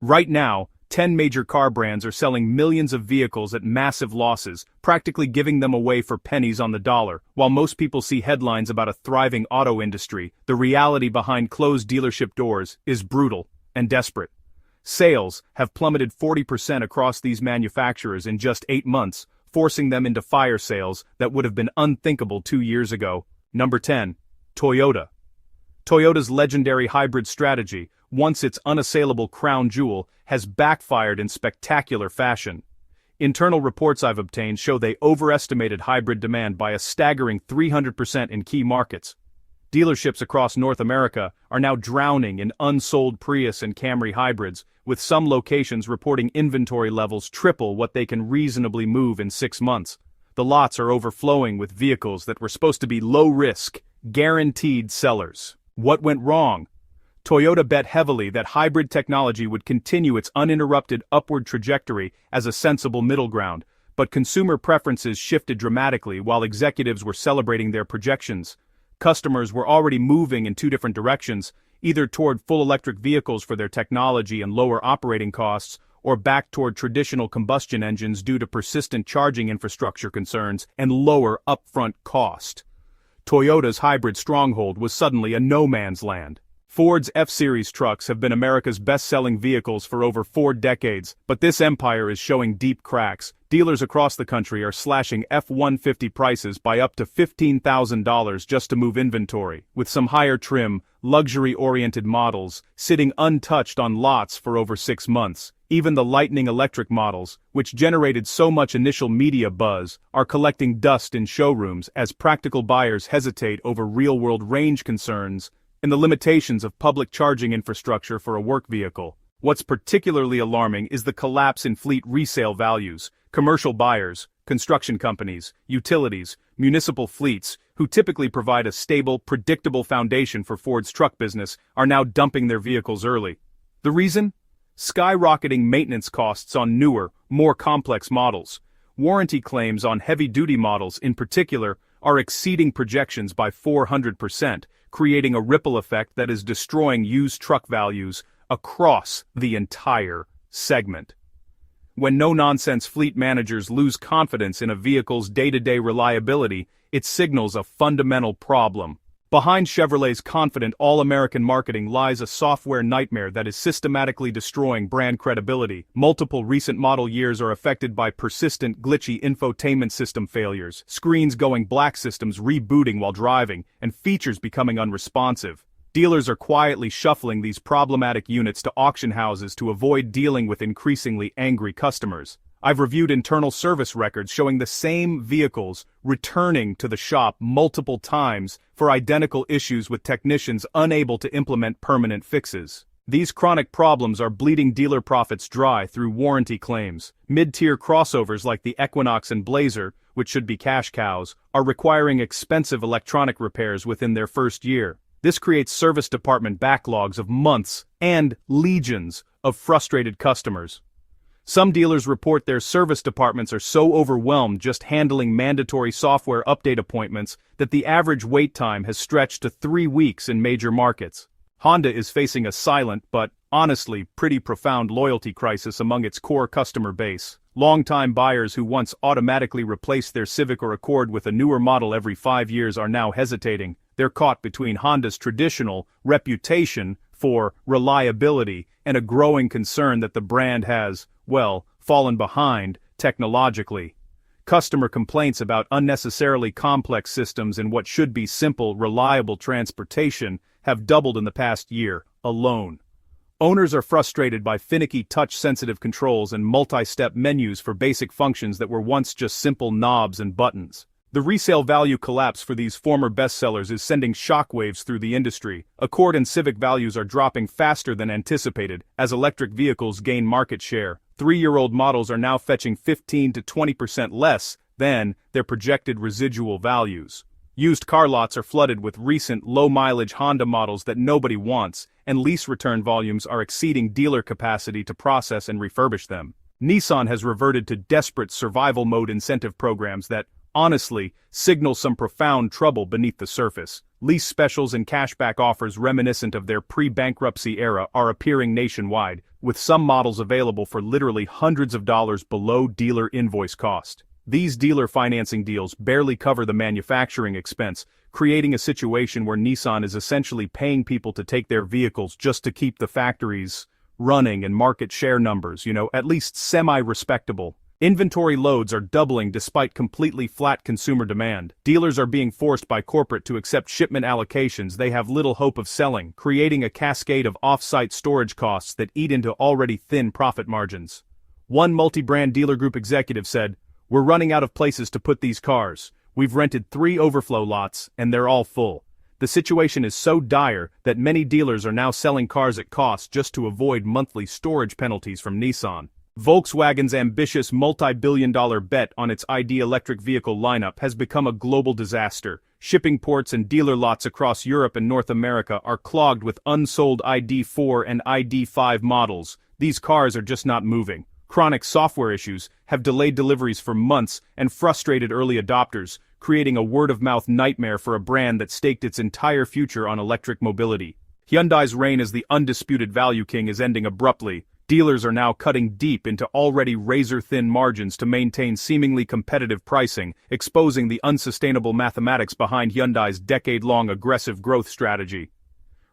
Right now, 10 major car brands are selling millions of vehicles at massive losses, practically giving them away for pennies on the dollar. While most people see headlines about a thriving auto industry, the reality behind closed dealership doors is brutal and desperate. Sales have plummeted 40% across these manufacturers in just 8 months, forcing them into fire sales that would have been unthinkable 2 years ago. Number 10. Toyota. Toyota's legendary hybrid strategy, once its unassailable crown jewel, has backfired in spectacular fashion. Internal reports I've obtained show they overestimated hybrid demand by a staggering 300% in key markets. Dealerships across North America are now drowning in unsold Prius and Camry hybrids, with some locations reporting inventory levels triple what they can reasonably move in 6 months. The lots are overflowing with vehicles that were supposed to be low-risk, guaranteed sellers. What went wrong? Toyota bet heavily that hybrid technology would continue its uninterrupted upward trajectory as a sensible middle ground, but consumer preferences shifted dramatically while executives were celebrating their projections. Customers were already moving in 2 different directions, either toward full electric vehicles for their technology and lower operating costs, or back toward traditional combustion engines due to persistent charging infrastructure concerns and lower upfront cost. Toyota's hybrid stronghold was suddenly a no-man's land. Ford's F-Series trucks have been America's best-selling vehicles for over 4 decades, but this empire is showing deep cracks. Dealers across the country are slashing F-150 prices by up to $15,000 just to move inventory, with some higher trim, luxury-oriented models sitting untouched on lots for over 6 months. Even the Lightning electric models, which generated so much initial media buzz, are collecting dust in showrooms as practical buyers hesitate over real-world range concerns and the limitations of public charging infrastructure for a work vehicle. What's particularly alarming is the collapse in fleet resale values. Commercial buyers, construction companies, utilities, municipal fleets, who typically provide a stable, predictable foundation for Ford's truck business, are now dumping their vehicles early. The reason? Skyrocketing maintenance costs on newer, more complex models. Warranty claims on heavy-duty models in particular are exceeding projections by 400%, creating a ripple effect that is destroying used truck values across the entire segment. When no-nonsense fleet managers lose confidence in a vehicle's day-to-day reliability, it signals a fundamental problem. Behind Chevrolet's confident all-American marketing lies a software nightmare that is systematically destroying brand credibility. Multiple recent model years are affected by persistent glitchy infotainment system failures, screens going black, systems rebooting while driving, and features becoming unresponsive. Dealers are quietly shuffling these problematic units to auction houses to avoid dealing with increasingly angry customers. I've reviewed internal service records showing the same vehicles returning to the shop multiple times for identical issues, with technicians unable to implement permanent fixes. These chronic problems are bleeding dealer profits dry through warranty claims. Mid-tier crossovers like the Equinox and Blazer, which should be cash cows, are requiring expensive electronic repairs within their first year. This creates service department backlogs of months and legions of frustrated customers. Some dealers report their service departments are so overwhelmed just handling mandatory software update appointments that the average wait time has stretched to 3 weeks in major markets. Honda is facing a silent but, honestly, pretty profound loyalty crisis among its core customer base. Longtime buyers who once automatically replaced their Civic or Accord with a newer model every 5 years are now hesitating. They're caught between Honda's traditional reputation for reliability and a growing concern that the brand has, well, fallen behind technologically. Customer complaints about unnecessarily complex systems in what should be simple, reliable transportation have doubled in the past year alone. Owners are frustrated by finicky touch-sensitive controls and multi-step menus for basic functions that were once just simple knobs and buttons. The resale value collapse for these former bestsellers is sending shockwaves through the industry. Accord and Civic values are dropping faster than anticipated as electric vehicles gain market share. 3-year-old models are now fetching 15 to 20% less than their projected residual values. Used car lots are flooded with recent low-mileage Honda models that nobody wants, and lease return volumes are exceeding dealer capacity to process and refurbish them. Nissan has reverted to desperate survival mode incentive programs that, honestly, signal some profound trouble beneath the surface. Lease specials and cashback offers reminiscent of their pre-bankruptcy era are appearing nationwide, with some models available for literally hundreds of dollars below dealer invoice cost. These dealer financing deals barely cover the manufacturing expense, creating a situation where Nissan is essentially paying people to take their vehicles just to keep the factories running and market share numbers, at least semi-respectable. Inventory loads are doubling despite completely flat consumer demand. Dealers are being forced by corporate to accept shipment allocations they have little hope of selling, creating a cascade of off-site storage costs that eat into already thin profit margins. One multi-brand dealer group executive said, "We're running out of places to put these cars. We've rented 3 overflow lots, and they're all full." The situation is so dire that many dealers are now selling cars at cost just to avoid monthly storage penalties from Nissan. Volkswagen's ambitious multi-billion-dollar bet on its ID electric vehicle lineup has become a global disaster. Shipping ports and dealer lots across Europe and North America are clogged with unsold ID4 and ID5 models. These cars are just not moving. Chronic software issues have delayed deliveries for months and frustrated early adopters, creating a word-of-mouth nightmare for a brand that staked its entire future on electric mobility. Hyundai's reign as the undisputed value king is ending abruptly. Dealers are now cutting deep into already razor-thin margins to maintain seemingly competitive pricing, exposing the unsustainable mathematics behind Hyundai's decade-long aggressive growth strategy.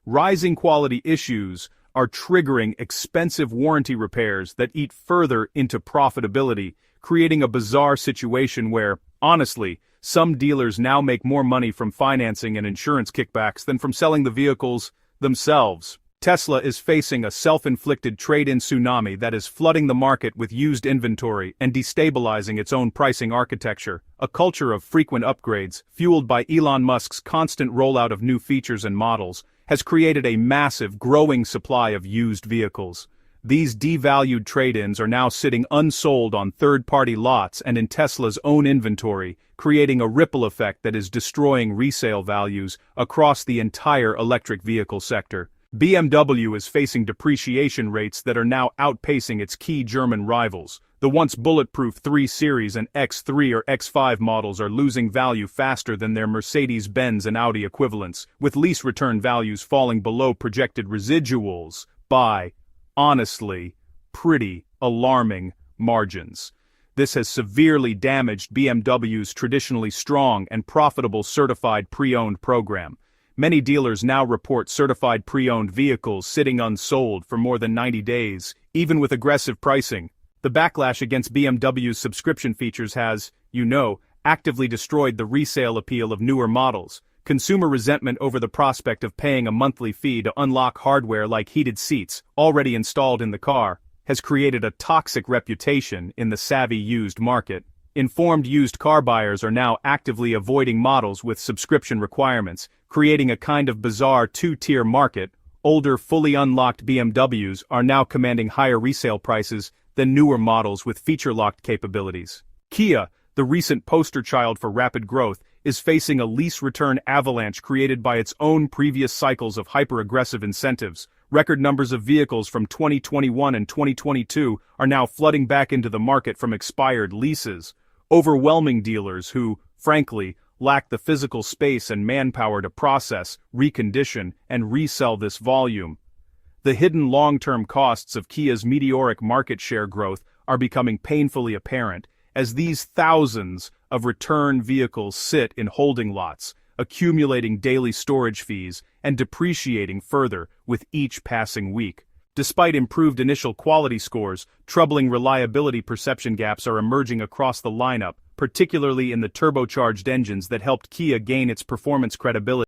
Rising quality issues are triggering expensive warranty repairs that eat further into profitability, creating a bizarre situation where, honestly, some dealers now make more money from financing and insurance kickbacks than from selling the vehicles themselves. Tesla is facing a self-inflicted trade-in tsunami that is flooding the market with used inventory and destabilizing its own pricing architecture. A culture of frequent upgrades, fueled by Elon Musk's constant rollout of new features and models, has created a massive, growing supply of used vehicles. These devalued trade-ins are now sitting unsold on third-party lots and in Tesla's own inventory, creating a ripple effect that is destroying resale values across the entire electric vehicle sector. BMW is facing depreciation rates that are now outpacing its key German rivals. The once bulletproof 3 Series and X3 or X5 models are losing value faster than their Mercedes-Benz and Audi equivalents, with lease return values falling below projected residuals by, honestly, pretty alarming margins. This has severely damaged BMW's traditionally strong and profitable certified pre-owned program. Many dealers now report certified pre-owned vehicles sitting unsold for more than 90 days, even with aggressive pricing. The backlash against BMW's subscription features has, actively destroyed the resale appeal of newer models. Consumer resentment over the prospect of paying a monthly fee to unlock hardware like heated seats, already installed in the car, has created a toxic reputation in the savvy used market. Informed used car buyers are now actively avoiding models with subscription requirements, creating a kind of bizarre two-tier market. Older, fully unlocked BMWs are now commanding higher resale prices than newer models with feature-locked capabilities. Kia, the recent poster child for rapid growth, is facing a lease return avalanche created by its own previous cycles of hyper-aggressive incentives. Record numbers of vehicles from 2021 and 2022 are now flooding back into the market from expired leases, overwhelming dealers who, frankly, lack the physical space and manpower to process, recondition, and resell this volume. The hidden long-term costs of Kia's meteoric market share growth are becoming painfully apparent, as these thousands of return vehicles sit in holding lots, accumulating daily storage fees and depreciating further with each passing week. Despite improved initial quality scores, troubling reliability perception gaps are emerging across the lineup, particularly in the turbocharged engines that helped Kia gain its performance credibility.